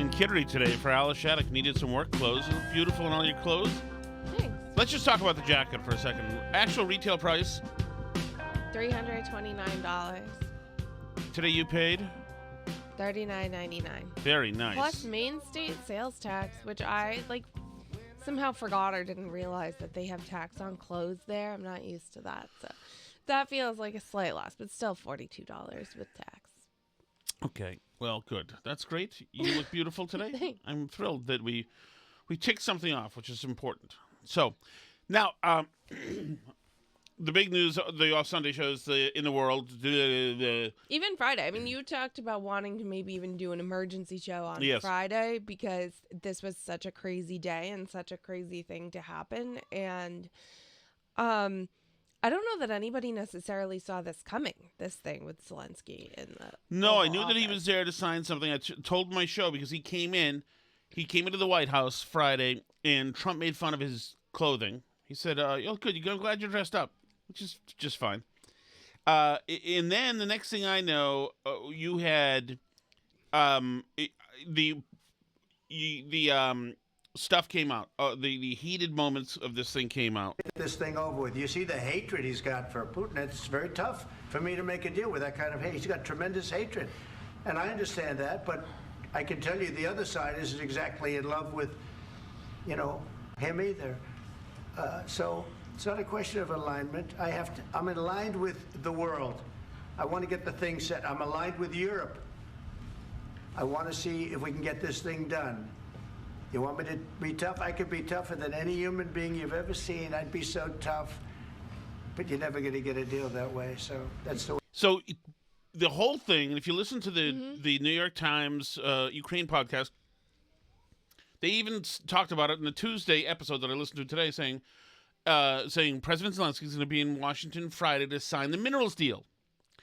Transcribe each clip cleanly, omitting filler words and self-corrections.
in Kittery today for Alice Shattuck. Needed some work clothes. You look beautiful in all your clothes. Thanks. Let's just talk about the jacket for a second. Actual retail price. $329. Today you paid? $39.99. Very nice. Plus Main State sales tax, which I somehow forgot or didn't realize that they have tax on clothes there. I'm not used to that. So that feels like a slight loss, but still $42 with tax. Okay. Well, good. That's great. You look beautiful today. Thanks. I'm thrilled that we ticked something off, which is important. So, now, the big news, the Off Sunday shows in the world. Even Friday. I mean, you talked about wanting to maybe even do an emergency show on Friday because this was such a crazy day and such a crazy thing to happen. And I don't know that anybody necessarily saw this coming, this thing with Zelensky in the No, I Oval knew that he Office. was there to sign something. I told my show because he came into the White House Friday, and Trump made fun of his clothing. He said, "Oh, good. I'm glad you're dressed up," which is just fine. And then the next thing I know, you had the stuff came out. The heated moments of this thing came out. Get this thing over with. You see the hatred he's got for Putin. It's very tough for me to make a deal with that kind of hate. He's got tremendous hatred, and I understand that. But I can tell you the other side isn't exactly in love with, him either. So it's not a question of alignment. I'm aligned with the world. I want to get the thing set. I'm aligned with Europe. I want to see if we can get this thing done. You want me to be tough? I could be tougher than any human being you've ever seen. I'd be so tough. But you're never going to get a deal that way. So that's the way. So the whole thing, and if you listen to the New York Times Ukraine podcast, they even talked about it in the Tuesday episode that I listened to today, saying President Zelensky is going to be in Washington Friday to sign the minerals deal.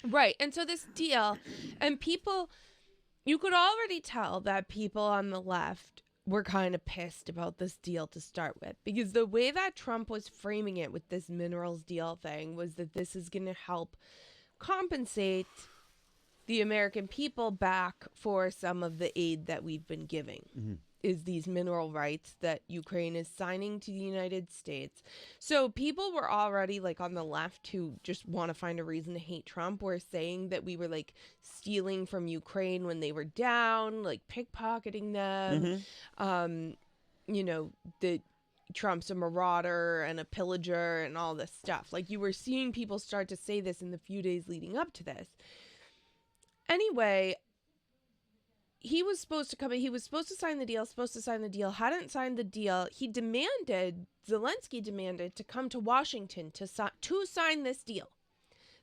Right. And so this deal, and people, you could already tell that people on the left were kind of pissed about this deal to start with, because the way that Trump was framing it with this minerals deal thing was that this is going to help compensate the American people back for some of the aid that we've been giving. Is these mineral rights that Ukraine is signing to the United States. So people were already on the left who just want to find a reason to hate Trump were saying that we were stealing from Ukraine when they were down, pickpocketing them. That Trump's a marauder and a pillager and all this stuff. You were seeing people start to say this in the few days leading up to this. Anyway, he was supposed to come in. He was supposed to sign the deal, hadn't signed the deal. Zelensky demanded to come to Washington to sign this deal.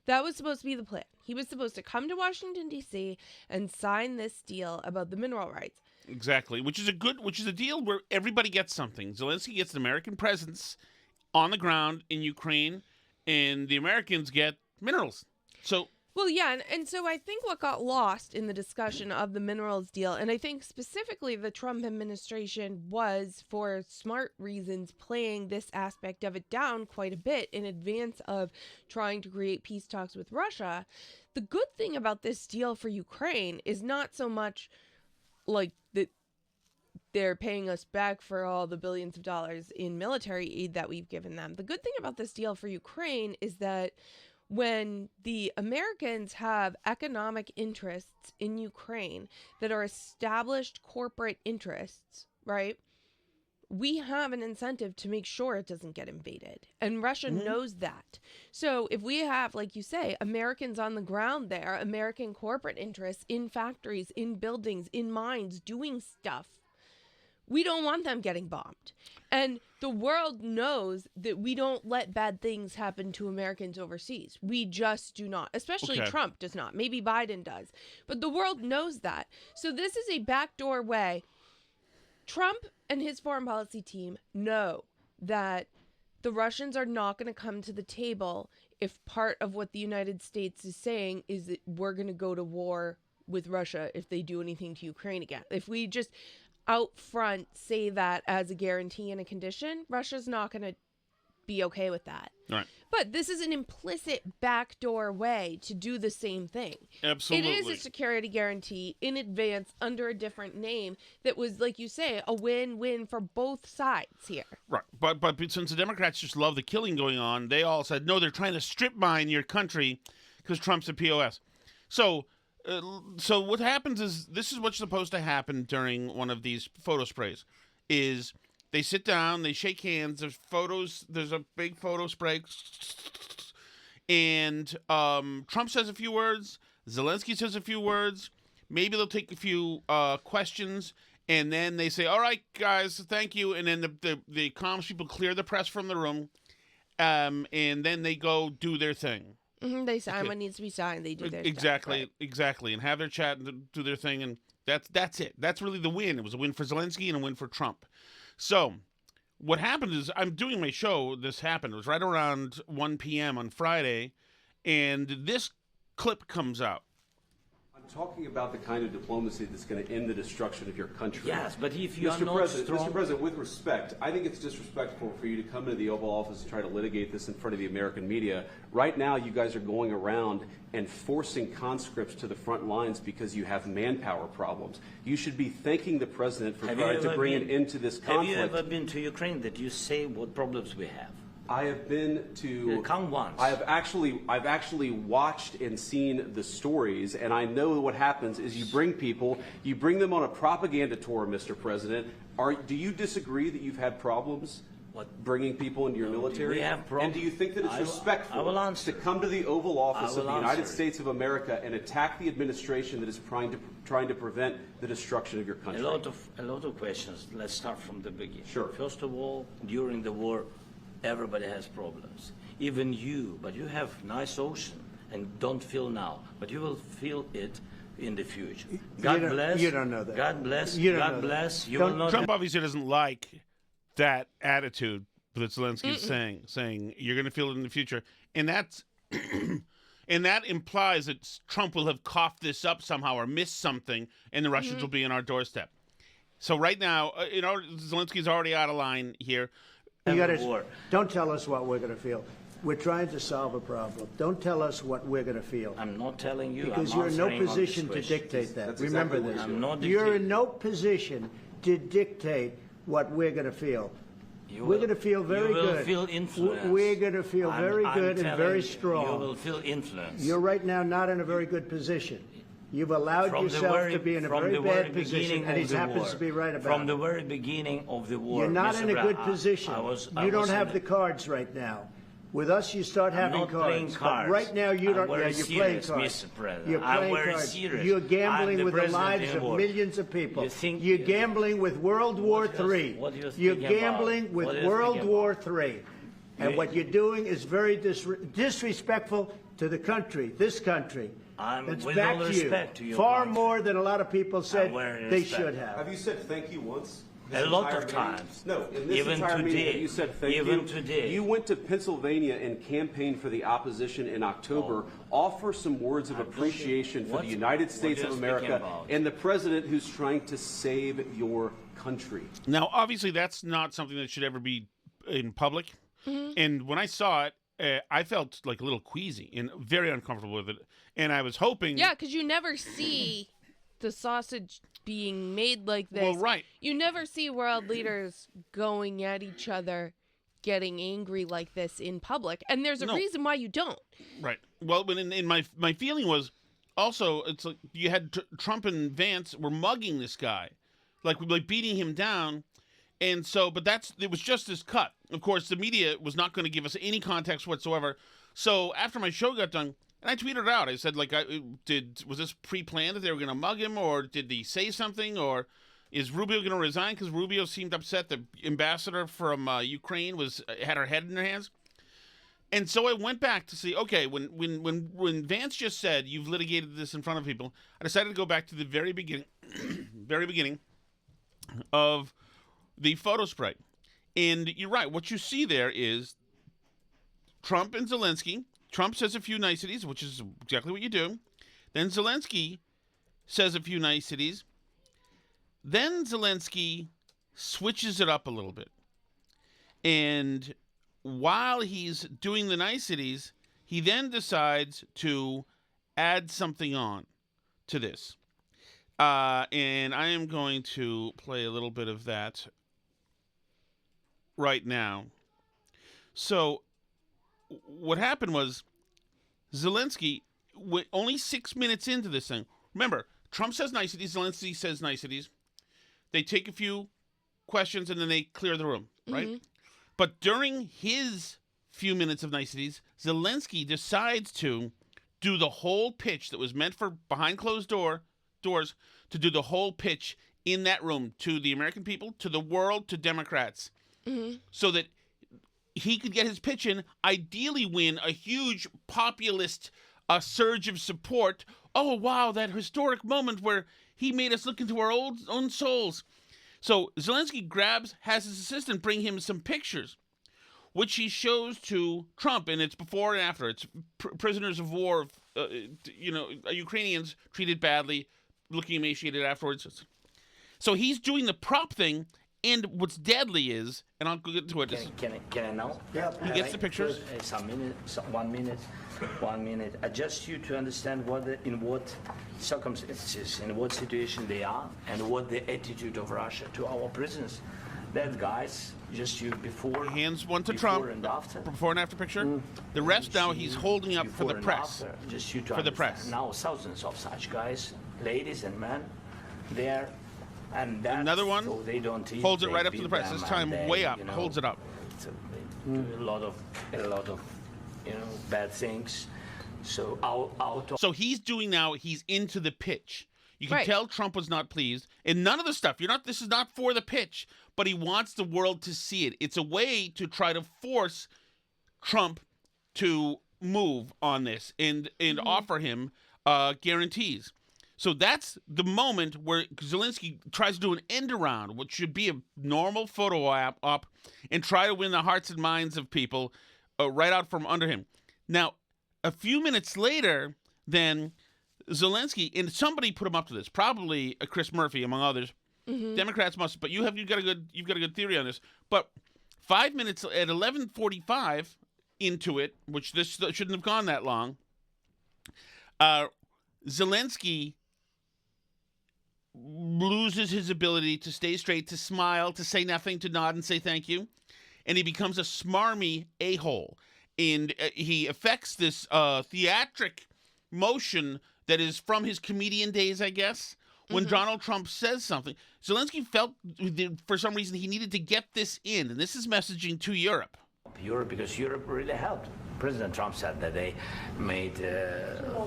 That was supposed to be the plan. He was supposed to come to Washington, D.C. and sign this deal about the mineral rights. Exactly, which is a deal where everybody gets something. Zelensky gets an American presence on the ground in Ukraine, and the Americans get minerals. So. Well, yeah, and so I think what got lost in the discussion of the minerals deal, and I think specifically the Trump administration was, for smart reasons, playing this aspect of it down quite a bit in advance of trying to create peace talks with Russia. The good thing about this deal for Ukraine is not so much that they're paying us back for all the billions of dollars in military aid that we've given them. The good thing about this deal for Ukraine is that when the Americans have economic interests in Ukraine that are established corporate interests, right? We have an incentive to make sure it doesn't get invaded. And Russia knows that. So if we have, like you say, Americans on the ground there, American corporate interests in factories, in buildings, in mines, doing stuff, we don't want them getting bombed. And the world knows that we don't let bad things happen to Americans overseas. We just do not. Especially Trump does not. Maybe Biden does. But the world knows that. So this is a backdoor way. Trump and his foreign policy team know that the Russians are not going to come to the table if part of what the United States is saying is that we're going to go to war with Russia if they do anything to Ukraine again. If we just out front say that as a guarantee and a condition, Russia's not going to be okay with that. All right. But this is an implicit backdoor way to do the same thing. Absolutely. It is a security guarantee in advance under a different name that was, like you say, a win-win for both sides here. Right. But since the Democrats just love the killing going on, they all said, no, they're trying to strip mine your country because Trump's a POS. So what happens is, this is what's supposed to happen during one of these photo sprays, is they sit down, they shake hands, there's photos, there's a big photo spray, and Trump says a few words, Zelensky says a few words, maybe they'll take a few questions, and then they say, all right, guys, thank you, and then the comms people clear the press from the room, and then they go do their thing. They sign what needs to be signed. They do their exactly, stuff, right? Exactly, and have their chat and do their thing, and that's it. That's really the win. It was a win for Zelensky and a win for Trump. So what happened is, I'm doing my show. This happened. It was right around 1 p.m. on Friday, and this clip comes out. Talking about the kind of diplomacy that's going to end the destruction of your country. Yes, but if you are Mr. not President, strong... Mr. President, with respect, I think it's disrespectful for you to come into the Oval Office and try to litigate this in front of the American media. Right now, you guys are going around and forcing conscripts to the front lines because you have manpower problems. You should be thanking the President for trying to bring an end to this conflict. Have you ever been to Ukraine that you say what problems we have? I have been to. Come once. I've actually watched and seen the stories, and I know what happens is you bring them on a propaganda tour, Mr. President. Do you disagree that you've had problems bringing people into your military? We have problems. And do you think that it's respectful to come to the Oval Office of the United States of America and attack the administration that is trying to prevent the destruction of your country? A lot of questions. Let's start from the beginning. Sure. First of all, during the war, everybody has problems. Even you, but you have nice ocean and don't feel now, but you will feel it in the future. God bless. You don't know that. God bless. You don't God know bless. that. You will not. Trump obviously doesn't like that attitude that Zelensky is saying you're going to feel it in the future, and that's and that implies that Trump will have coughed this up somehow or missed something, and the Russians will be on our doorstep. So right now, Zelensky's already out of line here. Don't tell us what we're going to feel. We're trying to solve a problem. Don't tell us what we're going to feel. I'm not telling you. Because you're in no position to dictate that. That's Remember exactly this. what I'm not You're in dictating. no position to dictate what we're going to feel. We're going to feel very good. You will feel influence. We're going to feel very good and very strong. You will feel influence. You're right now not in a very good position. You've allowed yourself to be in a very bad position, and he happens to be right about it. From the very beginning of the war, You're not Mr. in a Brown, good position. You don't have the cards right now. With us, you start having not cards. playing cards. But right now, you don't. I'm very You're playing serious, cards. Mr. President. You're I'm playing very cards. serious. You're I'm gambling the with the president lives in of war. millions of people. You're gambling with World War III. What are you You're thinking gambling about? with What are you World thinking War about? III. And what you're doing is very disrespectful to the country, this country. It's with back all to respect to you. your Far country. more than a lot of people said very they respect. should have. Have you said thank you once? A lot of times. No, in this Even entire meeting, today. have you said thank Even you? today. You went to Pennsylvania and campaigned for the opposition in October. Offer some words of appreciation for the United States what of are you speaking America about? and the president who's trying to save your country. Now, obviously, that's not something that should ever be in public. And when I saw it, I felt like a little queasy and very uncomfortable with it. And I was hoping... Yeah, because you never see the sausage being made like this. Well, right. You never see world leaders going at each other, getting angry like this in public. And there's a reason why you don't. Right. Well, but in my feeling was also, it's like you had Trump and Vance were mugging this guy, like beating him down. And so, but it was just this cut. Of course, the media was not going to give us any context whatsoever. So after my show got done, and I tweeted it out, I said, like, was this pre-planned that they were going to mug him, or did he say something, or is Rubio going to resign? Because Rubio seemed upset the ambassador from Ukraine had her head in her hands. And so I went back to see, okay, when Vance just said, you've litigated this in front of people, I decided to go back to the very beginning, of the photo spray. And you're right. What you see there is Trump and Zelensky. Trump says a few niceties, which is exactly what you do. Then Zelensky says a few niceties. Then Zelensky switches it up a little bit. And while he's doing the niceties, he then decides to add something on to this. And I am going to play a little bit of that right now. So what happened was Zelensky, only 6 minutes into this thing, remember, Trump says niceties, Zelensky says niceties. They take a few questions and then they clear the room, right? Mm-hmm. But during his few minutes of niceties, Zelensky decides to do the whole pitch that was meant for behind closed doors, to do the whole pitch in that room to the American people, to the world, to Democrats, so that he could get his pitch in, ideally win a huge populist surge of support. Oh, wow, that historic moment where he made us look into our own souls. So Zelensky has his assistant bring him some pictures, which he shows to Trump, and it's before and after. It's prisoners of war, Ukrainians treated badly, looking emaciated afterwards. So he's doing the prop thing, and what's deadly is, and I'll get to it. Can I now? Yeah. He gets the pictures. 1 minute. I just you to understand in what circumstances, in what situation they are, and what the attitude of Russia to our prisoners. That guys, just you before. Hands one to Trump. And after. Before and after picture. The rest now he's holding up for the press. Just you to for the press. Now thousands of such guys, ladies and men, there. And another one so they don't eat, holds it right up to the press. This time way up, holds it up. They do a lot of bad things. So So he's doing now. He's into the pitch. You can tell Trump was not pleased, and none of the stuff. This is not for the pitch, but he wants the world to see it. It's a way to try to force Trump to move on this and offer him guarantees. So that's the moment where Zelensky tries to do an end around, which should be a normal photo op, and try to win the hearts and minds of people right out from under him. Now, a few minutes later, then Zelensky, and somebody put him up to this, probably Chris Murphy among others. Mm-hmm. Democrats must, but you've got a good theory on this. But 5 minutes at 11:45 into it, which this shouldn't have gone that long. Zelensky loses his ability to stay straight, to smile, to say nothing, to nod and say thank you, and he becomes a smarmy a-hole. And he affects this theatric motion that is from his comedian days, I guess, when Donald Trump says something. Zelensky felt, for some reason, he needed to get this in, and this is messaging to Europe. Because Europe really helped. President Trump said that they made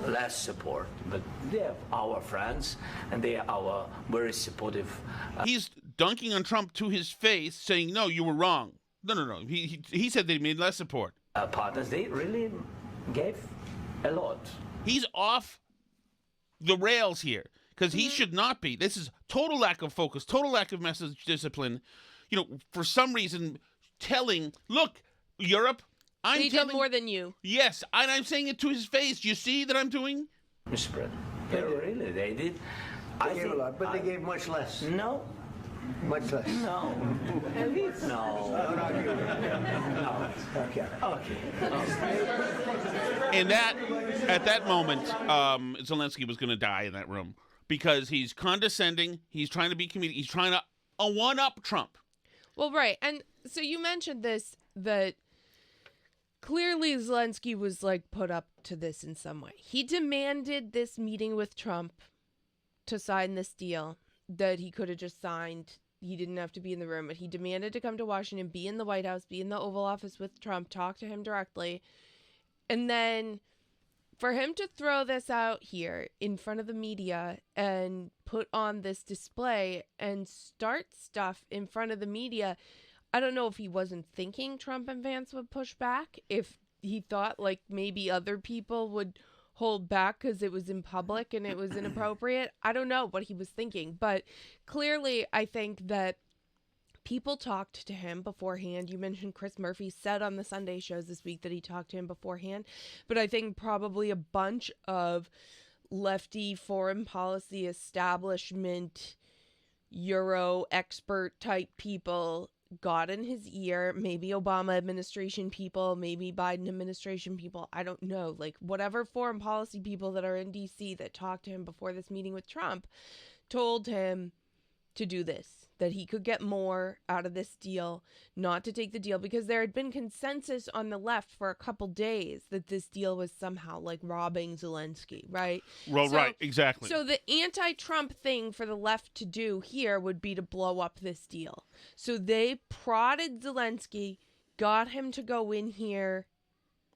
less support, but they're our friends, and they are our very supportive. He's dunking on Trump to his face, saying, no, you were wrong. No. He said they made less support. Partners, they really gave a lot. He's off the rails here, because he should not be. This is total lack of focus, total lack of message discipline. For some reason, look, Europe, they did more than you. Yes, and I'm saying it to his face. You see that I'm doing? Mr. President, really, they did. They gave a lot, but they gave much less. No. Much less. No. No. Okay. And at that moment, Zelensky was going to die in that room because he's condescending. He's trying to be comedic. He's trying to one-up Trump. Well, right. And so you mentioned this, that clearly Zelensky was put up to this in some way. He demanded this meeting with Trump to sign this deal that he could have just signed. He didn't have to be in the room, but he demanded to come to Washington, be in the White House, be in the Oval Office with Trump, talk to him directly. And then for him to throw this out here in front of the media and put on this display and start stuff in front of the media, I don't know if he wasn't thinking Trump and Vance would push back, if he thought maybe other people would hold back because it was in public and it was inappropriate. I don't know what he was thinking, but clearly I think that people talked to him beforehand. You mentioned Chris Murphy said on the Sunday shows this week that he talked to him beforehand, but I think probably a bunch of lefty foreign policy establishment Euro expert type people got in his ear, maybe Obama administration people, maybe Biden administration people, I don't know, like whatever foreign policy people that are in DC that talked to him before this meeting with Trump told him to do this, that he could get more out of this deal, not to take the deal, because there had been consensus on the left for a couple days that this deal was somehow like robbing Zelensky, right? Well, right, exactly. So the anti-Trump thing for the left to do here would be to blow up this deal. So they prodded Zelensky, got him to go in here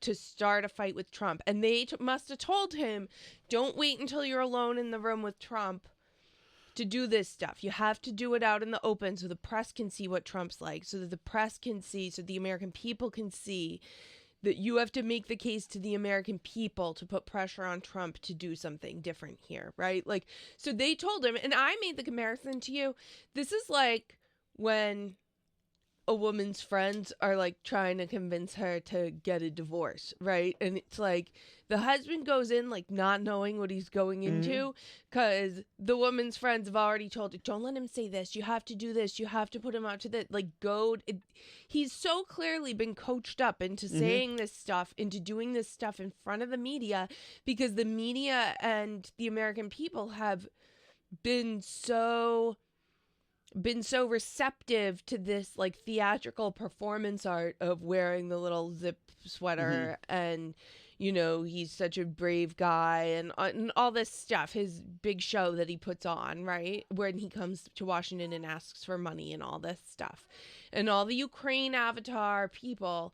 to start a fight with Trump. And they must have told him, don't wait until you're alone in the room with Trump to do this stuff. You have to do it out in the open so the press can see what Trump's like, so that the press can see, so the American people can see that you have to make the case to the American people to put pressure on Trump to do something different here, right? Like, so they told him, and I made the comparison to you. This is like when a woman's friends are like trying to convince her to get a divorce, right? And it's like the husband goes in like not knowing what he's going into because the woman's friends have already told her, don't let him say this, you have to do this, you have to put him out to that, like he's so clearly been coached up into saying this stuff, into doing this stuff in front of the media, because the media and the American people have been so receptive to this like theatrical performance art of wearing the little zip sweater and, you know, he's such a brave guy and all this stuff, his big show that he puts on, right? When he comes to Washington and asks for money and all this stuff. And all the Ukraine avatar people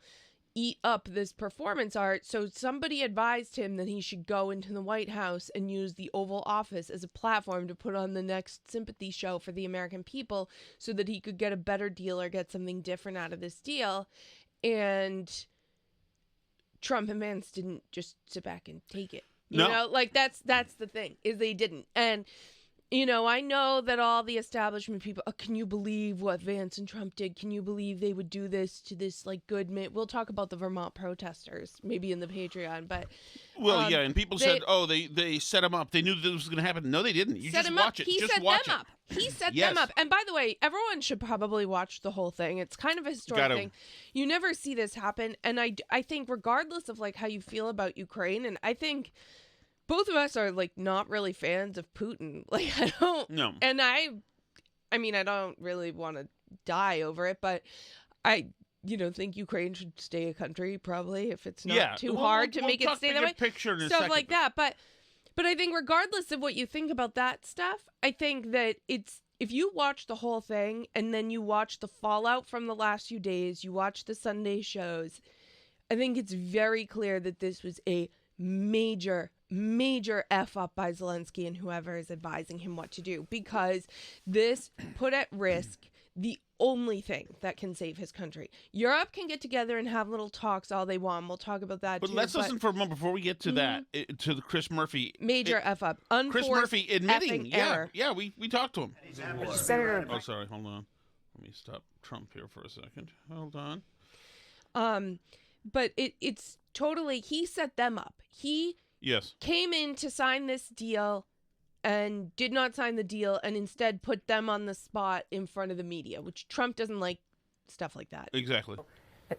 eat up this performance art. So somebody advised him that he should go into the White House and use the Oval Office as a platform to put on the next sympathy show for the American people so that he could get a better deal or get something different out of this deal. And Trump and Vance didn't just sit back and take it. You know, like that's the thing, is they didn't. And you know, I know that all the establishment people, can you believe what Vance and Trump did? Can you believe they would do this to this, like, good man? We'll talk about the Vermont protesters, maybe in the Patreon, but... Well, yeah, and people said, they set him up. They knew this was going to happen. No, they didn't. You just watch it. He set them up. He set them up. And by the way, everyone should probably watch the whole thing. It's kind of a historic thing. You never see this happen. And I think regardless of, like, how you feel about Ukraine, and I think... both of us are like not really fans of Putin. Like I don't know. And I mean I don't really want to die over it, but I think Ukraine should stay a country probably if it's not too hard to make it stay that way. Stuff like that. But I think regardless of what you think about that stuff, I think that if you watch the whole thing and then you watch the fallout from the last few days, you watch the Sunday shows, I think it's very clear that this was a major F up by Zelensky and whoever is advising him what to do, because this put at risk the only thing that can save his country. Europe can get together and have little talks all they want. We'll talk about that too. Let's listen for a moment before we get to that, to the Chris Murphy. Major F up. Unforced Chris Murphy admitting, error. Yeah, we talked to him. Senator. Oh, sorry, hold on. Let me stop Trump here for a second. Hold on. But it's totally, he set them up. He came in to sign this deal and did not sign the deal and instead put them on the spot in front of the media, which Trump doesn't like stuff like that. Exactly.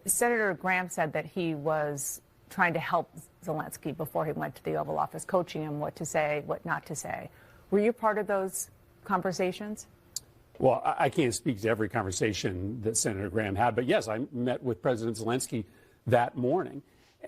Senator Graham said that he was trying to help Zelensky before he went to the Oval Office, coaching him what to say, what not to say. Were you part of those conversations? Well, I can't speak to every conversation that Senator Graham had, but yes, I met with President Zelensky that morning,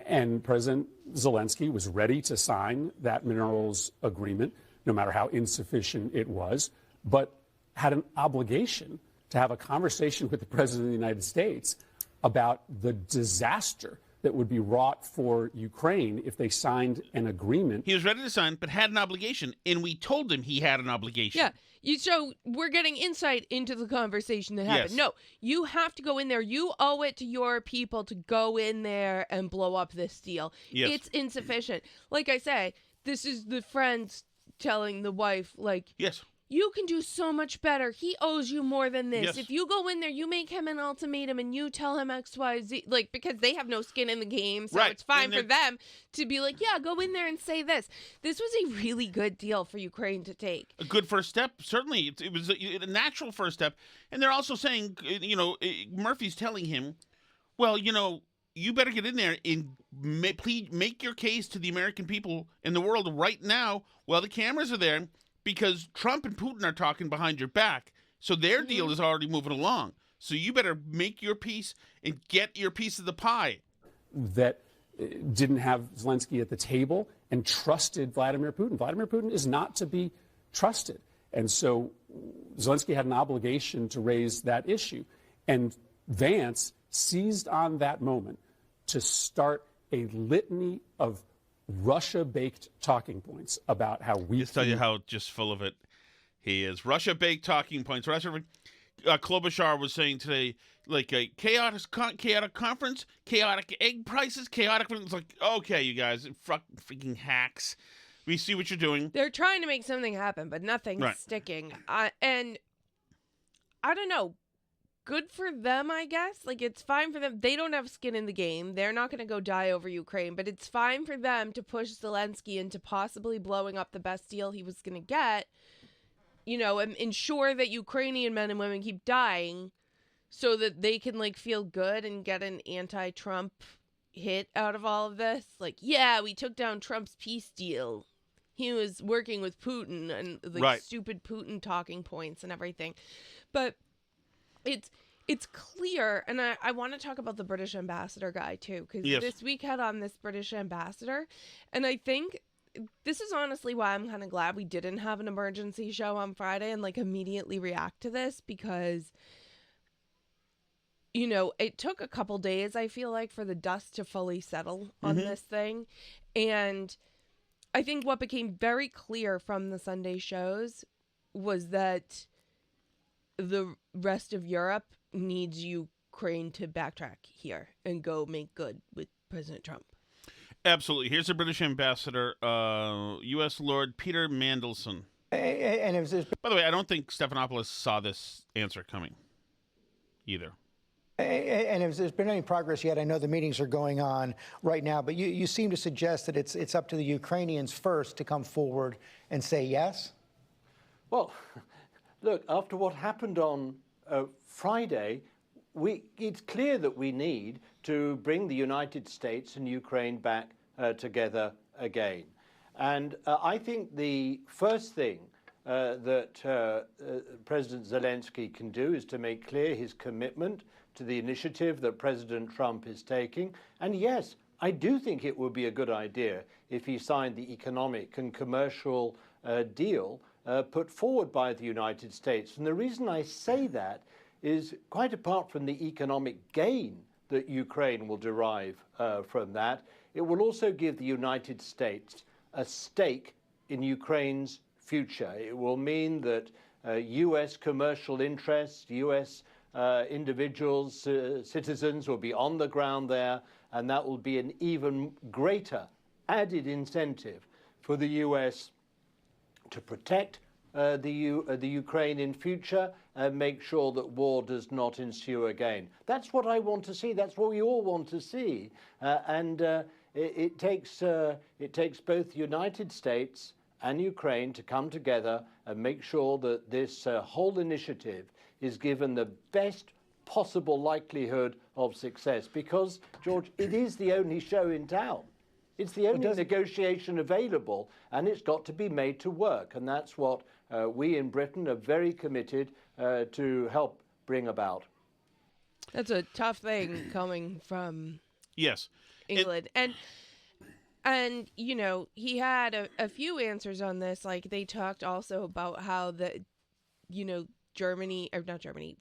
and President Zelensky was ready to sign that minerals agreement, no matter how insufficient it was, but had an obligation to have a conversation with the President of the United States about the disaster that would be wrought for Ukraine if they signed an agreement. He was ready to sign, but had an obligation, and we told him he had an obligation. Yeah. So we're getting insight into the conversation that happened. Yes. No, you have to go in there. You owe it to your people to go in there and blow up this deal. Yes. It's insufficient. Like I say, this is the friends telling the wife, like, yes, you can do so much better. He owes you more than this. Yes. If you go in there, you make him an ultimatum and you tell him X, Y, Z, like, because they have no skin in the game. So Right. it's fine And for them to be like, yeah, go in there and say this. This was a really good deal for Ukraine to take. A good first step, certainly. It was a natural first step. And they're also saying, Murphy's telling him, well, you better get in there and please make your case to the American people in the world right now while the cameras are there, because Trump and Putin are talking behind your back. So their deal is already moving along. So you better make your piece and get your piece of the pie. That didn't have Zelensky at the table and trusted Vladimir Putin. Vladimir Putin is not to be trusted. And so Zelensky had an obligation to raise that issue. And Vance seized on that moment to start a litany of Russia-baked talking points about how we Just tell you how just full of it he is. Russia-baked talking points. Klobuchar was saying today, like a chaotic conference, chaotic egg prices, chaotic. It's like, okay, you guys, freaking hacks. We see what you're doing. They're trying to make something happen, but nothing's sticking. And I don't know. Good for them, I guess. Like, it's fine for them. They don't have skin in the game. They're not going to go die over Ukraine, but it's fine for them to push Zelensky into possibly blowing up the best deal he was going to get, and ensure that Ukrainian men and women keep dying so that they can, like, feel good and get an anti-Trump hit out of all of this. Like, yeah, we took down Trump's peace deal. He was working with Putin and, like, stupid Putin talking points and everything. But it's clear, and I want to talk about the British ambassador guy too, because this week had on this British ambassador, and I think this is honestly why I'm kind of glad we didn't have an emergency show on Friday and like immediately react to this, because it took a couple days, I feel like, for the dust to fully settle on this thing, and I think what became very clear from the Sunday shows was that the rest of Europe needs Ukraine to backtrack here and go make good with President Trump. Absolutely. Here's the British ambassador, U.S. Lord Peter Mandelson. By the way, I don't think Stephanopoulos saw this answer coming either. And if there's been any progress yet, I know the meetings are going on right now, but you seem to suggest that it's up to the Ukrainians first to come forward and say yes? Well, look, after what happened on Friday, it's clear that we need to bring the United States and Ukraine back together again. And I think the first thing that President Zelensky can do is to make clear his commitment to the initiative that President Trump is taking. And yes, I do think it would be a good idea if he signed the economic and commercial deal put forward by the United States. And the reason I say that is, quite apart from the economic gain that Ukraine will derive from that, it will also give the United States a stake in Ukraine's future. It will mean that U.S. commercial interests, U.S. Individuals, citizens will be on the ground there, and that will be an even greater added incentive for the U.S. to protect the Ukraine in future and make sure that war does not ensue again. That's what I want to see. That's what we all want to see. It takes both the United States and Ukraine to come together and make sure that this whole initiative is given the best possible likelihood of success. Because, George, it is the only show in town. It's the only negotiation available, and it's got to be made to work. And that's what we in Britain are very committed to help bring about. That's a tough thing coming from England. And he had a few answers on this. Like, they talked also about how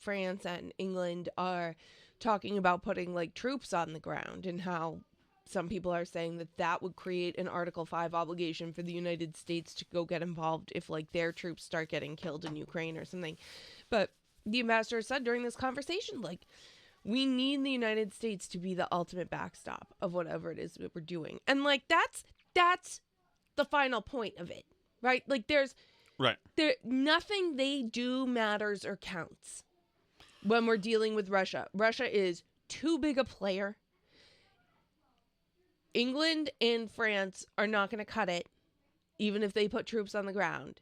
France and England are talking about putting like troops on the ground, and how some people are saying that would create an Article 5 obligation for the United States to go get involved if like their troops start getting killed in Ukraine or something. But the ambassador said during this conversation, like, we need the United States to be the ultimate backstop of whatever it is that we're doing. And like that's the final point of it, right? Like there's Right. Nothing they do matters or counts when we're dealing with Russia. Russia is too big a player. England and France are not going to cut it, even if they put troops on the ground.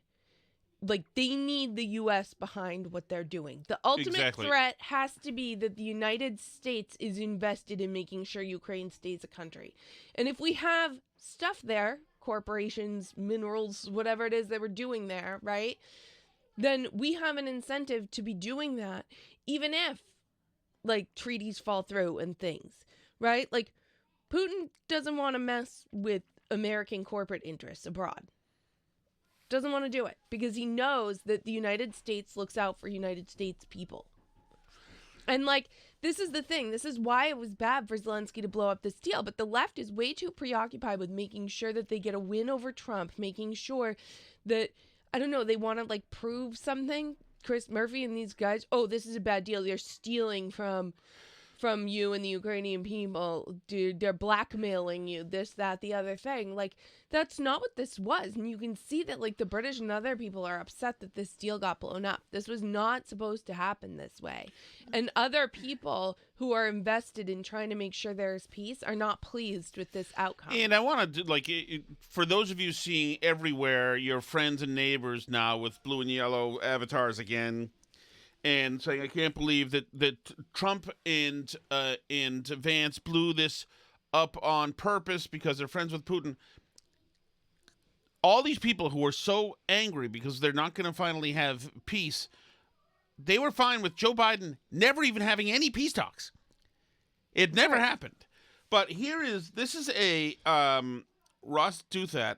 Like, they need the U.S. behind what they're doing. The ultimate threat has to be that the United States is invested in making sure Ukraine stays a country. And if we have stuff there, corporations, minerals, whatever it is that we're doing there, right? Then we have an incentive to be doing that, even if, like, treaties fall through and things, right? Like, Putin doesn't want to mess with American corporate interests abroad. Doesn't want to do it because he knows that the United States looks out for United States people. And, like, this is the thing. This is why it was bad for Zelensky to blow up this deal. But the left is way too preoccupied with making sure that they get a win over Trump, making sure that, I don't know, they want to, like, prove something. Chris Murphy and these guys, oh, this is a bad deal. They're stealing from you and the Ukrainian people. Dude, they're blackmailing you, this, that, the other thing. Like, that's not what this was. And you can see that, like, the British and other people are upset that this deal got blown up. This was not supposed to happen this way. And other people who are invested in trying to make sure there's peace are not pleased with this outcome. And I want to, like, for those of you seeing everywhere your friends and neighbors now with blue and yellow avatars again, and saying, I can't believe that Trump and Vance blew this up on purpose because they're friends with Putin. All these people who are so angry because they're not going to finally have peace, they were fine with Joe Biden never even having any peace talks. It never happened. But this is a Ross Douthat,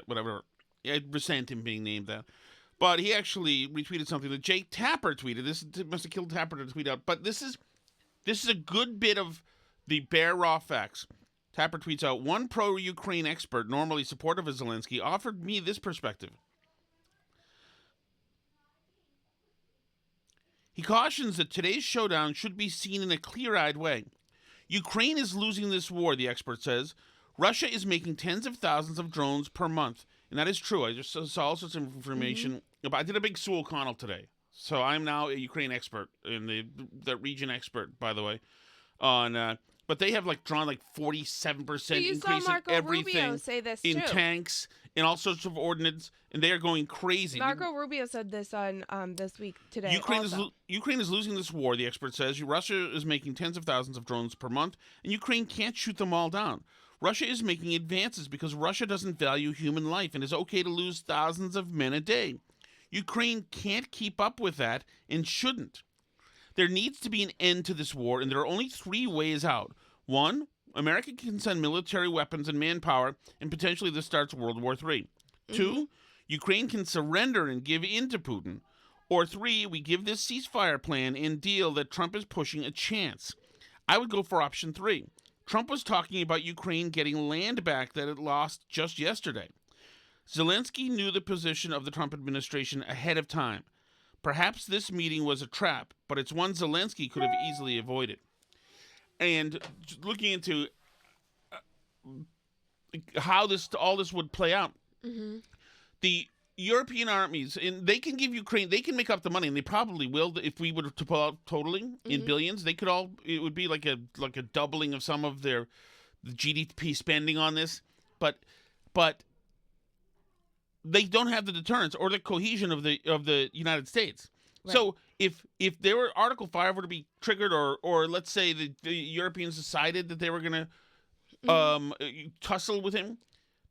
whatever. I resent him being named that. But he actually retweeted something that Jake Tapper tweeted. This must have killed Tapper to tweet out. But this is a good bit of the bare raw facts. Tapper tweets out, one pro-Ukraine expert, normally supportive of Zelensky, offered me this perspective. He cautions that today's showdown should be seen in a clear-eyed way. Ukraine is losing this war, the expert says. Russia is making tens of thousands of drones per month. And that is true. I just saw all sorts of information. I did a big Sue O'Connell today. So I'm now a Ukraine expert, and the region expert, by the way. But they have drawn 47% increase in everything say this in too. Tanks and all sorts of ordnance, and they are going crazy. Marco Rubio said this on This Week today. Ukraine is losing this war, the expert says. Russia is making tens of thousands of drones per month, and Ukraine can't shoot them all down. Russia is making advances because Russia doesn't value human life and is okay to lose thousands of men a day. Ukraine can't keep up with that and shouldn't. There needs to be an end to this war, and there are only 3 ways out. 1, America can send military weapons and manpower, and potentially this starts World War III. 2, Ukraine can surrender and give in to Putin. Or 3, we give this ceasefire plan and deal that Trump is pushing a chance. I would go for option 3. Trump was talking about Ukraine getting land back that it lost just yesterday. Zelensky knew the position of the Trump administration ahead of time. Perhaps this meeting was a trap, but it's one Zelensky could have easily avoided. And looking into how all this would play out, the European armies, and they can give Ukraine, they can make up the money, and they probably will if we were to pull out totally in billions. They could it would be like a doubling of some of the GDP spending on this, but they don't have the deterrence or the cohesion of the United States. Right. So if there were Article 5 were to be triggered, or let's say the Europeans decided that they were going to tussle with him,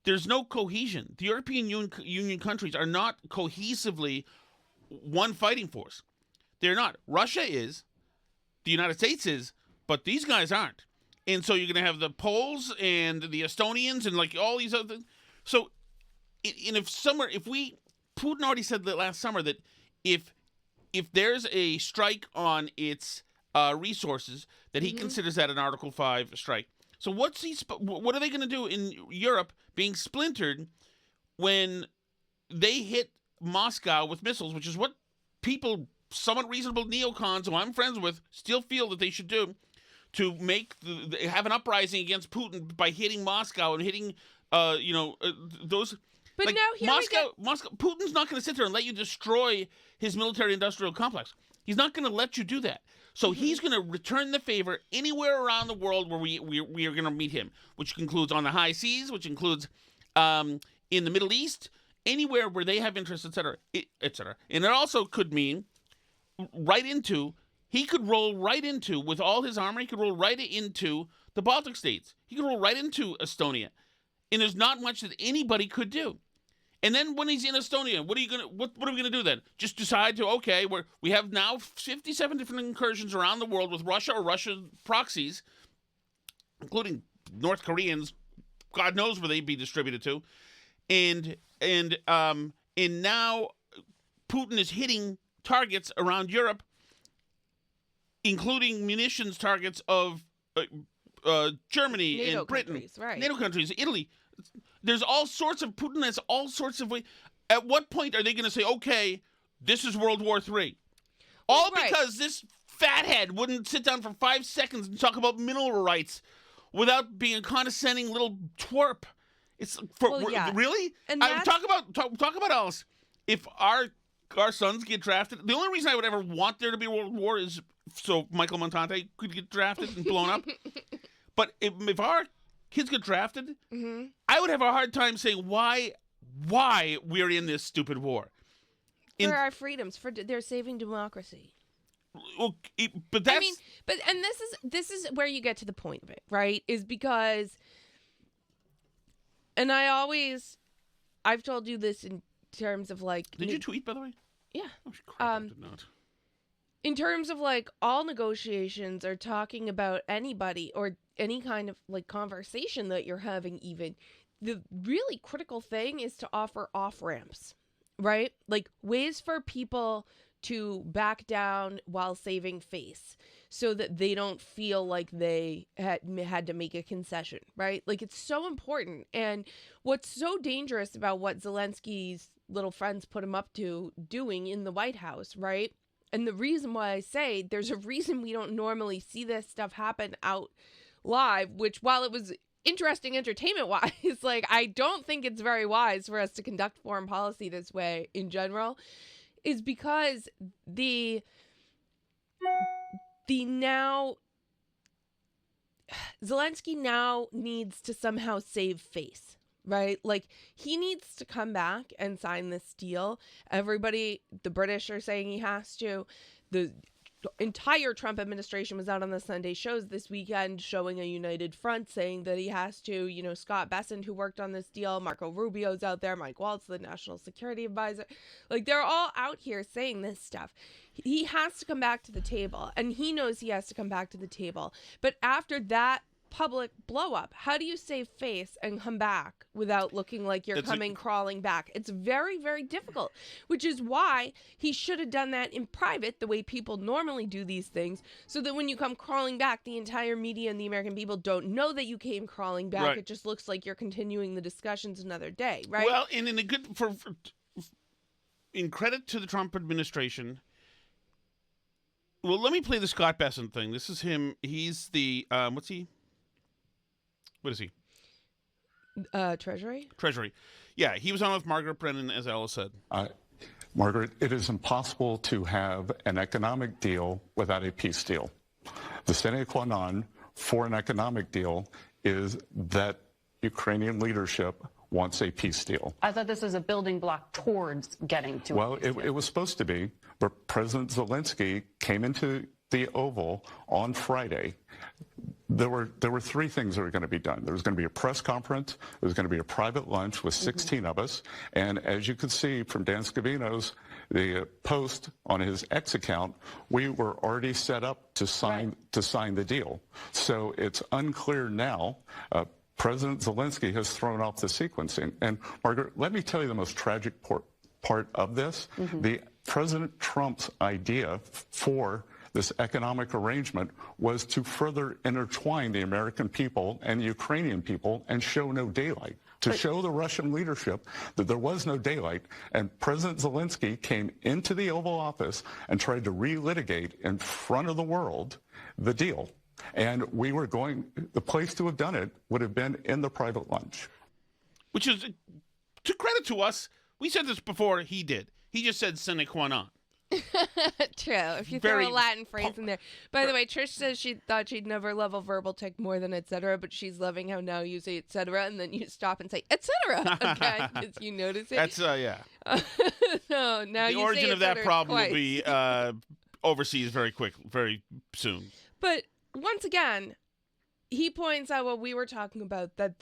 there's no cohesion. The European Union countries are not cohesively one fighting force. They're not. Russia is, the United States is, but these guys aren't. And so you're going to have the Poles and the Estonians and all these other things. So, Putin already said that last summer that if there's a strike on its resources, that he considers that an Article 5 strike. So what are they going to do in Europe being splintered when they hit Moscow with missiles, which is what people, somewhat reasonable neocons who I'm friends with, still feel that they should do to have an uprising against Putin by hitting Moscow and hitting, those. But like, now here Moscow, Putin's not going to sit there and let you destroy his military-industrial complex. He's not going to let you do that. So he's going to return the favor anywhere around the world where we are going to meet him, which includes on the high seas, which includes in the Middle East, anywhere where they have interests, et cetera, et cetera. And it also could mean he could roll right into, with all his armor, he could roll right into the Baltic states. He could roll right into Estonia. And there's not much that anybody could do. And then when he's in Estonia, what are we gonna do then? Just decide to, okay, we have now 57 different incursions around the world with Russia or Russian proxies, including North Koreans, God knows where they'd be distributed to. And now Putin is hitting targets around Europe, including munitions targets of Germany NATO and Britain, countries, right. NATO countries, Italy. There's all sorts of, Putin has all sorts of ways. At what point are they going to say, okay, this is World War III? All Right. because this fathead wouldn't sit down for 5 seconds and talk about mineral rights without being a condescending little twerp. It's really? And talk about us. If our sons get drafted, the only reason I would ever want there to be a world war is so Michael Montante could get drafted and blown up. But if our kids get drafted, I would have a hard time saying why we're in this stupid war. For our freedoms, they're saving democracy. But that's... I mean, and this is where you get to the point of it, right? Is because, and I've told you this in terms of like... Did you tweet, by the way? Yeah. Oh, crap, I did not. In terms of like all negotiations or talking about anybody or any kind of like conversation that you're having, even the really critical thing is to offer off ramps, right? Like ways for people to back down while saving face so that they don't feel like they had to make a concession, right? Like it's so important. And what's so dangerous about what Zelensky's little friends put him up to doing in the White House, right? And the reason why I say there's a reason we don't normally see this stuff happen out live, which while it was interesting entertainment wise, like I don't think it's very wise for us to conduct foreign policy this way in general, is because the Zelensky now needs to somehow save face. Right? Like, he needs to come back and sign this deal. Everybody, the British are saying he has to. The entire Trump administration was out on the Sunday shows this weekend showing a united front saying that he has to. You know, Scott Bessent, who worked on this deal, Marco Rubio's out there, Mike Waltz, the national security advisor. Like, they're all out here saying this stuff. He has to come back to the table, and he knows he has to come back to the table. But after that public blow up, how do you save face and come back without looking like you're crawling back? It's very, very difficult, which is why he should have done that in private, the way people normally do these things, so that when you come crawling back, the entire media and the American people don't know that you came crawling back. Right. It just looks like you're continuing the discussions another day, right? Well, and in a good in credit to the Trump administration. Well, let me play the Scott Bessent thing. This is him. He's the what's he? What is he? Treasury? Treasury. Yeah, he was on with Margaret Brennan, as Alice said. Margaret, it is impossible to have an economic deal without a peace deal. The sine qua non for an economic deal is that Ukrainian leadership wants a peace deal. I thought this was a building block towards getting to a peace deal. It was supposed to be, but President Zelensky came into the Oval on Friday. There were three things that were going to be done. There was going to be a press conference. There was going to be a private lunch with 16 of us. And as you could see from Dan Scavino's the post on his X account, we were already set up to sign the deal. So it's unclear now. President Zelensky has thrown off the sequencing. And Margaret, let me tell you the most tragic part of this. The President Trump's idea for this economic arrangement was to further intertwine the American people and the Ukrainian people and show no daylight, to show the Russian leadership that there was no daylight. And President Zelensky came into the Oval Office and tried to relitigate in front of the world the deal. And the place to have done it would have been in the private lunch. Which is to credit to us, we said this before he did. He just said sine qua non. True. If you throw a Latin phrase in there. By the way, Trish says she thought she'd never love a verbal tick more than etc., but she's loving how now you say etc. and then you stop and say etc. again because you notice it. That's No, now the you origin say of that etc. problem twice. will be overseas very soon. But once again, he points out what we were talking about, that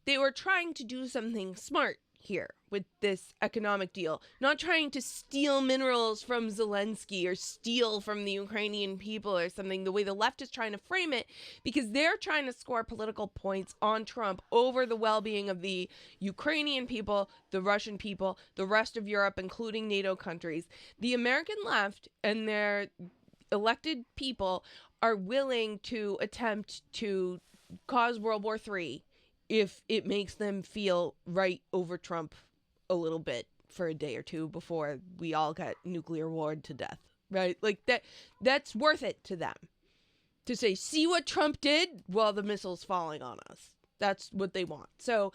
they were trying to do something smart here with this economic deal, not trying to steal minerals from Zelensky or steal from the Ukrainian people or something, the way the left is trying to frame it, because they're trying to score political points on Trump over the well-being of the Ukrainian people, the Russian people, the rest of Europe, including NATO countries. The American left and their elected people are willing to attempt to cause World War III if it makes them feel right over Trump a little bit for a day or two before we all get nuclear warred to death, right? Like that's worth it to them to say, see what Trump did while the missiles falling on us. That's what they want. So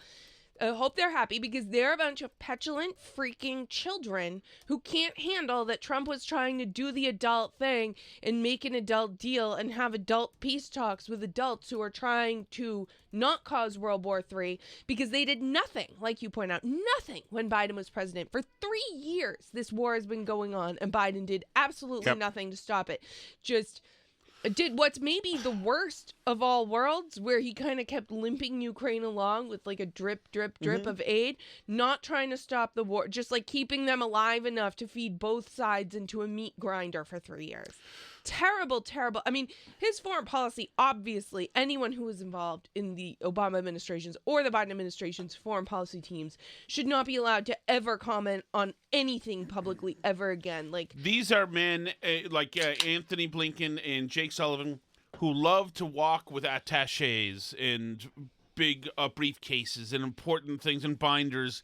I hope they're happy, because they're a bunch of petulant freaking children who can't handle that Trump was trying to do the adult thing and make an adult deal and have adult peace talks with adults who are trying to not cause World War III, because they did nothing, like you point out, nothing when Biden was president. For 3 years, this war has been going on, and Biden did absolutely nothing to stop it. Just did what's maybe the worst of all worlds, where he kind of kept limping Ukraine along with like a drip of aid, not trying to stop the war, just like keeping them alive enough to feed both sides into a meat grinder for 3 years. Terrible. I mean, his foreign policy, obviously, anyone who was involved in the Obama administration's or the Biden administration's foreign policy teams should not be allowed to ever comment on anything publicly ever again. Like, these are men like Anthony Blinken and Jake Sullivan who love to walk with attachés and big briefcases and important things and binders.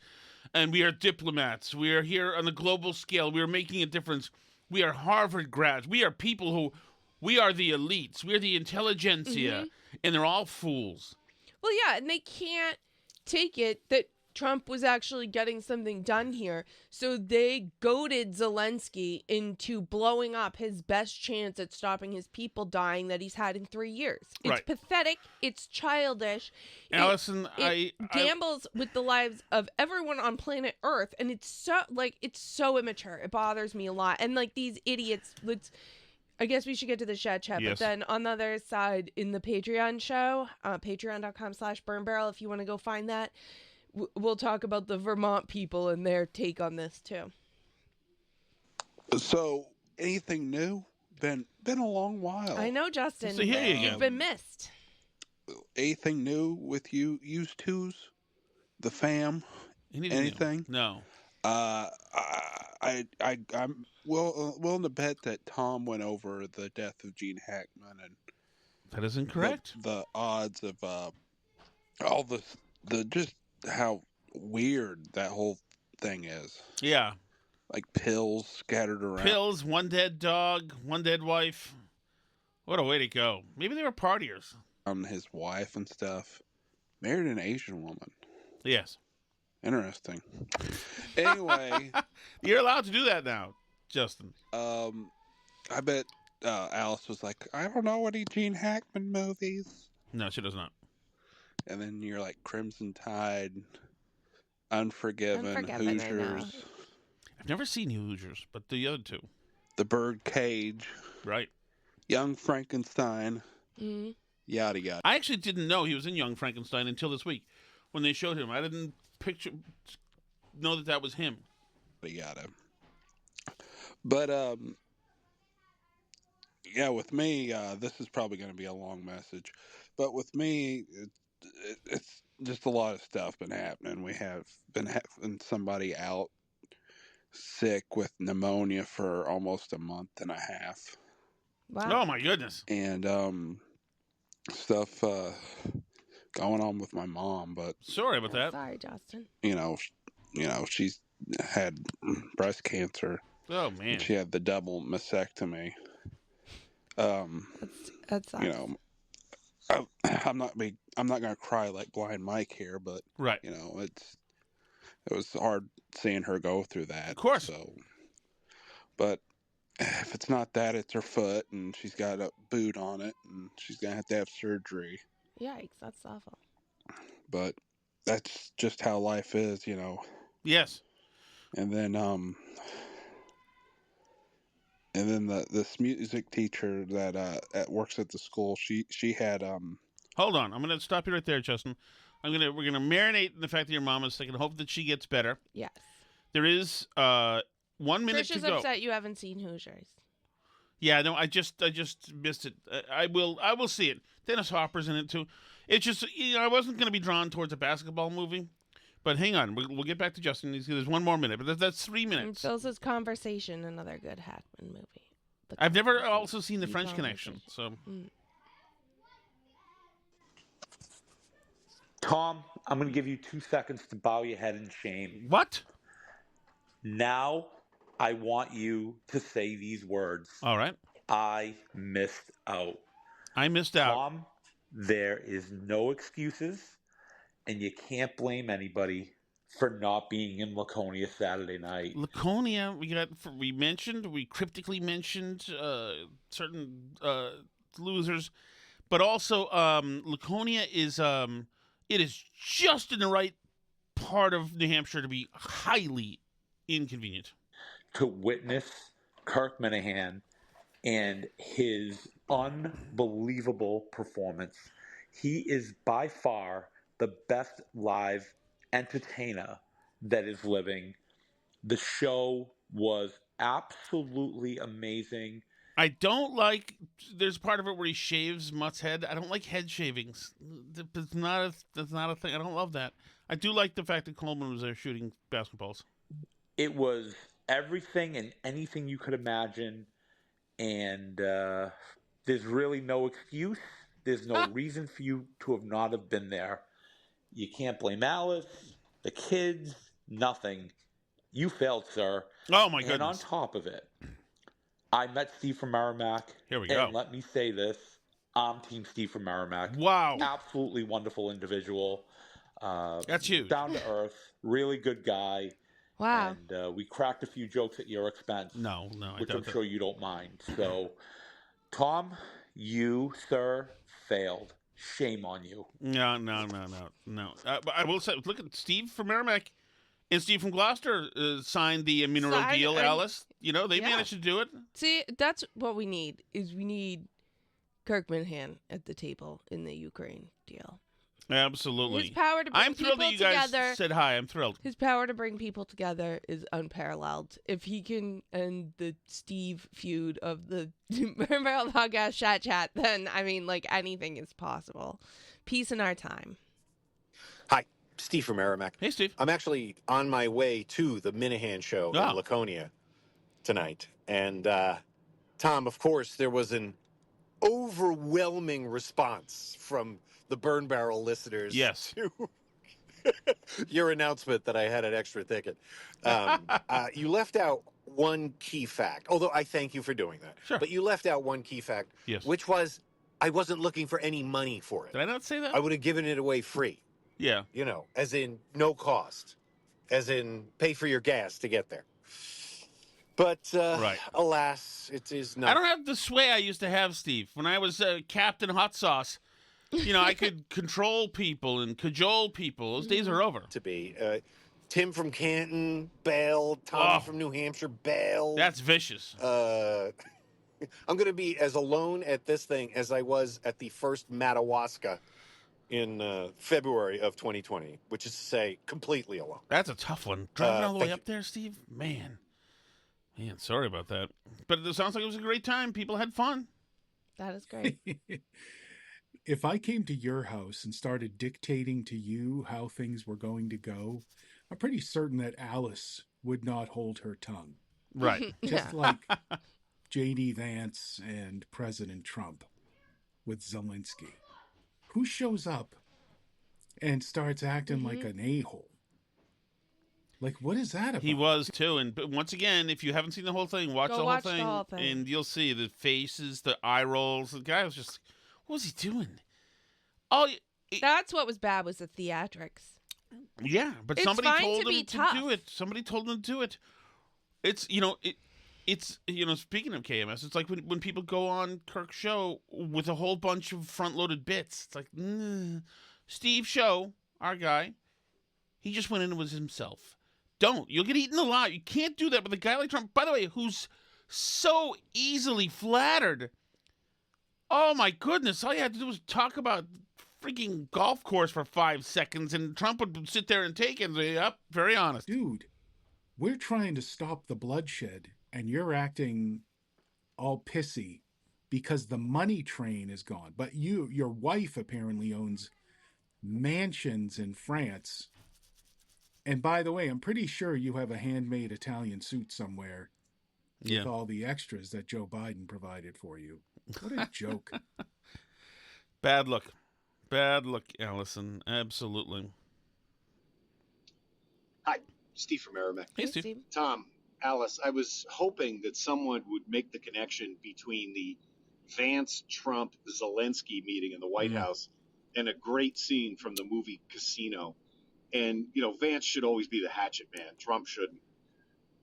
And we are diplomats. We are here on a global scale. We are making a difference. We are Harvard grads. We are people who, we are the elites. We are the intelligentsia. And they're all fools. well, yeah, and they can't take it that Trump was actually getting something done here. So they goaded Zelensky into blowing up his best chance at stopping his people dying that he's had in 3 years. It's pathetic. It's childish. Allison, it gambles with the lives of everyone on planet Earth. And it's so immature. It bothers me a lot. And like these idiots, I guess we should get to the chat, yes. But then on the other side in the Patreon show, patreon.com/burnbarrel, if you want to go find that, we'll talk about the Vermont people and their take on this too. So, anything new? Been a long while. I know, Justin. So here you go. You've been missed. Anything new with used twos? The fam? Anything? No. I'm willing to bet that Tom went over the death of Gene Hackman and that is incorrect. The odds of all the just how weird that whole thing is. Yeah. Like pills scattered around. Pills, one dead dog, one dead wife. What a way to go. Maybe they were partiers. His wife and stuff. Married an Asian woman. Yes. Interesting. Anyway. You're allowed to do that now, Justin. I bet Alice was like, I don't know any Gene Hackman movies. No, she does not. And then you're like Crimson Tide, Unforgiven, Hoosiers. I've never seen Hoosiers, but the other two. The Birdcage. Right. Young Frankenstein. Mm-hmm. Yada yada. I actually didn't know he was in Young Frankenstein until this week when they showed him. I didn't know that was him. Yada. But yeah, with me, this is probably going to be a long message. But with me, it's just a lot of stuff been happening. We have been having somebody out sick with pneumonia for almost a month and a half. Wow. Oh my goodness. And stuff going on with my mom, but sorry about that. Sorry, Justin. You know, she's had breast cancer. Oh man. She had the double mastectomy. That's you know, I'm not going to cry like Blind Mike here, but right. You know, it was hard seeing her go through that. Of course. So, but if it's not that, it's her foot, and she's got a boot on it, and she's gonna have to have surgery. Yikes, that's awful. But that's just how life is, you know. Yes. And then this music teacher that works at the school, she had Hold on, I'm gonna stop you right there, Justin. We're gonna marinate in the fact that your mom is sick and hope that she gets better. Yes. There is 1 minute Trish is to go. upset you haven't seen Hoosiers. Yeah, no, I just missed it. I will see it. Dennis Hopper's in it too. It's just I wasn't gonna be drawn towards a basketball movie. But hang on, we'll get back to Justin. There's 1 more minute, but that's 3 minutes. And Phil's Conversation, another good Hackman movie. I've never also seen The French Connection, so. Tom, I'm going to give you 2 seconds to bow your head in shame. What? Now, I want you to say these words. All right. I missed out. I missed out. Tom, there is no excuses. And you can't blame anybody for not being in Laconia Saturday night. Laconia, we cryptically mentioned certain losers, but also Laconia is it is just in the right part of New Hampshire to be highly inconvenient. To witness Kirk Minahan and his unbelievable performance. He is by far the best live entertainer that is living. The show was absolutely amazing. I don't like. There's part of it where he shaves Mutt's head. I don't like head shavings. That's not a thing. I don't love that. I do like the fact that Coleman was there shooting basketballs. It was everything and anything you could imagine, and there's really no excuse. There's no reason for you to have not have been there. You can't blame Alice, the kids, nothing. You failed, sir. Oh, my goodness. And on top of it, I met Steve from Merrimack. Here we go. And let me say this. I'm Team Steve from Merrimack. Wow. Absolutely wonderful individual. That's huge. Down to earth. Really good guy. Wow. And we cracked a few jokes at your expense. No, which I'm sure you don't mind. So, Tom, you, sir, failed. Shame on you. No. But I will say, look at Steve from Merrimack and Steve from Gloucester signed the mineral deal, Alice. You know, they managed to do it. See, that's what we need, is we need Kirk Minahan at the table in the Ukraine deal. Absolutely. His power to bring I'm thrilled that you guys said hi. I'm thrilled. His power to bring people together is unparalleled. If he can end the Steve feud of the Barrel Podcast Chat, then, I mean, like, anything is possible. Peace in our time. Hi, Steve from Merrimack. Hey, Steve. I'm actually on my way to the Minahan show in Laconia tonight. And, Tom, of course, there was an overwhelming response from the Burn Barrel listeners. Yes. To your announcement that I had an extra ticket. You left out one key fact, although I thank you for doing that. Sure. But you left out one key fact, which was I wasn't looking for any money for it. Did I not say that? I would have given it away free. Yeah. You know, as in no cost, as in pay for your gas to get there. But alas, it is not. I don't have the sway I used to have, Steve. When I was Captain Hot Sauce, you know, I could control people and cajole people. Those days are over. To be. Tim from Canton bailed. Tom from New Hampshire bailed. That's vicious. I'm going to be as alone at this thing as I was at the first Madawaska in February of 2020, which is to say completely alone. That's a tough one. Driving all the way up there, Steve? Man, sorry about that. But it sounds like it was a great time. People had fun. That is great. If I came to your house and started dictating to you how things were going to go, I'm pretty certain that Alice would not hold her tongue. Right. Just like J.D. Vance and President Trump with Zelensky. Who shows up and starts acting like an a-hole? Like, what is that about? He was, too. And but once again, if you haven't seen the whole thing, watch the whole thing. And you'll see the faces, the eye rolls. The guy was just, what was he doing? That's what was bad, was the theatrics. Yeah, but It's somebody fine told to be him to tough. do it. Somebody told him to do it. It's speaking of KMS, it's like when people go on Kirk's show with a whole bunch of front-loaded bits. It's like, Steve Show, our guy, he just went in and was himself. You'll get eaten alive. You can't do that with a guy like Trump, by the way, who's so easily flattered. Oh my goodness, all you had to do was talk about freaking golf course for 5 seconds and Trump would sit there and take it and say, yep, very honest. Dude, we're trying to stop the bloodshed and you're acting all pissy because the money train is gone. But your wife apparently owns mansions in France. And by the way, I'm pretty sure you have a handmade Italian suit somewhere with all the extras that Joe Biden provided for you. What a joke. Bad look. Bad look, Allison. Absolutely. Hi, Steve from Merrimack. Hey, Steve. Tom, Alice, I was hoping that someone would make the connection between the Vance-Trump-Zelensky meeting in the White House and a great scene from the movie Casino. And, Vance should always be the hatchet man. Trump shouldn't.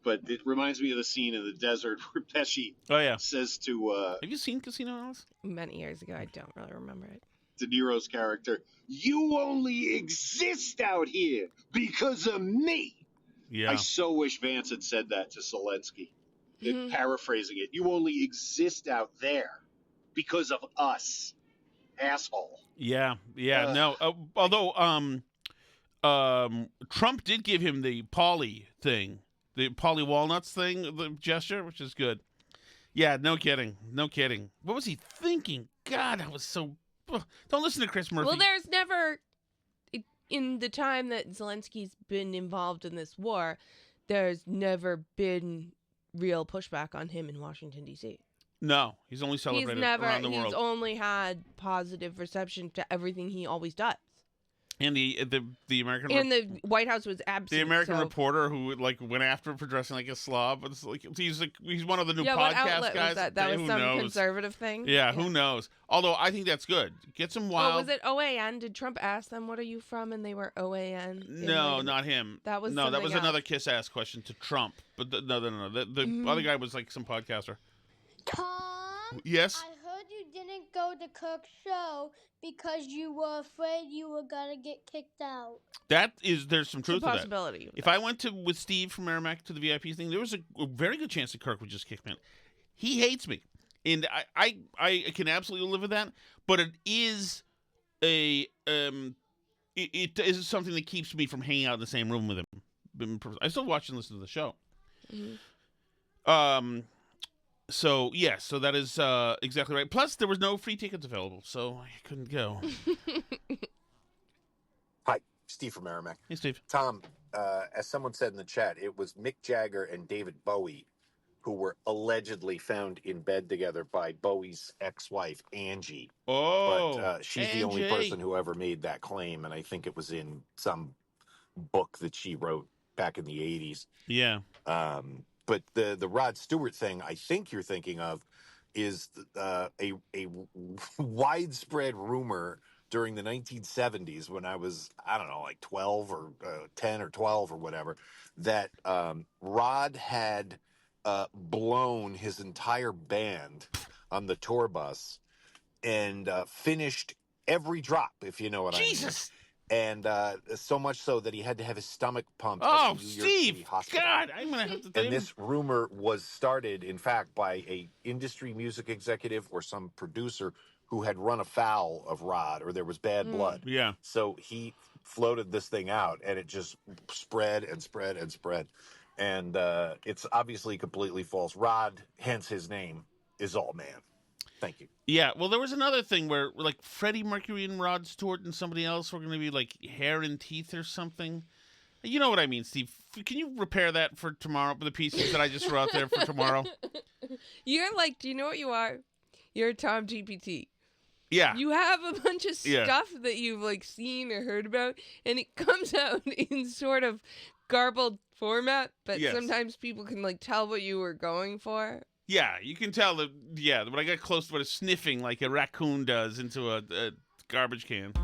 But it reminds me of the scene in the desert where Pesci says to... have you seen Casino, Alice? Many years ago. I don't really remember it. De Niro's character, you only exist out here because of me. Yeah. I so wish Vance had said that to Zelensky. Paraphrasing it, you only exist out there because of us, asshole. Yeah, no. Although Trump did give him the Polly thing, the Polly Walnuts thing, the gesture, which is good. Yeah, no kidding. What was he thinking? God, that was so... Don't listen to Chris Murphy. Well, there's never, in the time that Zelensky's been involved in this war, there's never been real pushback on him in Washington, D.C. No, he's only celebrated around the world. He's only had positive reception to everything he always does. And the American and the White House was absolutely the American reporter who went after him for dressing like a slob. It's like he's one of the new podcast what outlet guys. Was that? That was who some knows? Conservative thing. Yeah, who knows? Although I think that's good. Get some wild. Oh, was it OAN? Did Trump ask them, "What are you from?" And they were OAN. No, not him. That was another kiss ass question to Trump. But no. The other guy was like some podcaster. Tom. Yes. I heard you didn't go to Kirk's show because you were afraid you were gonna get kicked out. There's some truth to that. Possibility. If I went with Steve from Merrimack to the VIP thing, there was a very good chance that Kirk would just kick me out. He hates me, and I can absolutely live with that. But it is it is something that keeps me from hanging out in the same room with him. I still watch and listen to the show. So yes, so that is exactly right. Plus, there was no free tickets available, so I couldn't go. Hi, Steve from Merrimack. Hey, Steve. Tom, as someone said in the chat, it was Mick Jagger and David Bowie who were allegedly found in bed together by Bowie's ex-wife, Angie. Oh, but she's the only person who ever made that claim, and I think it was in some book that she wrote back in the 80s. Yeah. But the Rod Stewart thing I think you're thinking of is a widespread rumor during the 1970s when I was, I don't know, like 12 or 10 or 12 or whatever, that Rod had blown his entire band on the tour bus and finished every drop, if you know what I mean. Jesus! And so much so that he had to have his stomach pumped. Oh, at the New York City Steve! hospital. God, I'm gonna have to. And this rumor was started, in fact, by a industry music executive or some producer who had run afoul of Rod, or there was bad blood. Yeah. So he floated this thing out, and it just spread and spread and spread. And it's obviously completely false. Rod, hence his name, is all man. Thank you. Yeah, well, there was another thing where, like, Freddie Mercury and Rod Stewart and somebody else were going to be, like, hair and teeth or something. You know what I mean, Steve. Can you repair that for tomorrow, the pieces that I just threw out there for tomorrow? You're like, do you know what you are? You're Tom GPT. Yeah. You have a bunch of stuff that you've, like, seen or heard about, and it comes out in sort of garbled format, but sometimes people can, like, tell what you were going for. Yeah, you can tell that, when I got close to it, sniffing like a raccoon does into a garbage can.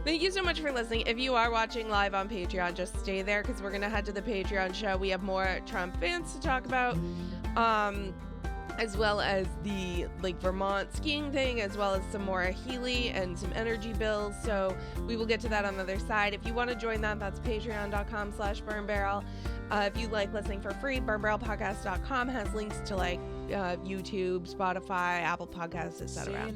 Thank you so much for listening. If you are watching live on Patreon, just stay there because we're going to head to the Patreon show. We have more Trump fans to talk about, as well as the Vermont skiing thing, as well as some more Healy and some energy bills. So we will get to that on the other side. If you want to join that, that's patreon.com/burnbarrel. If you like listening for free, burnbarrelpodcast.com has links to YouTube, Spotify, Apple Podcasts, etc.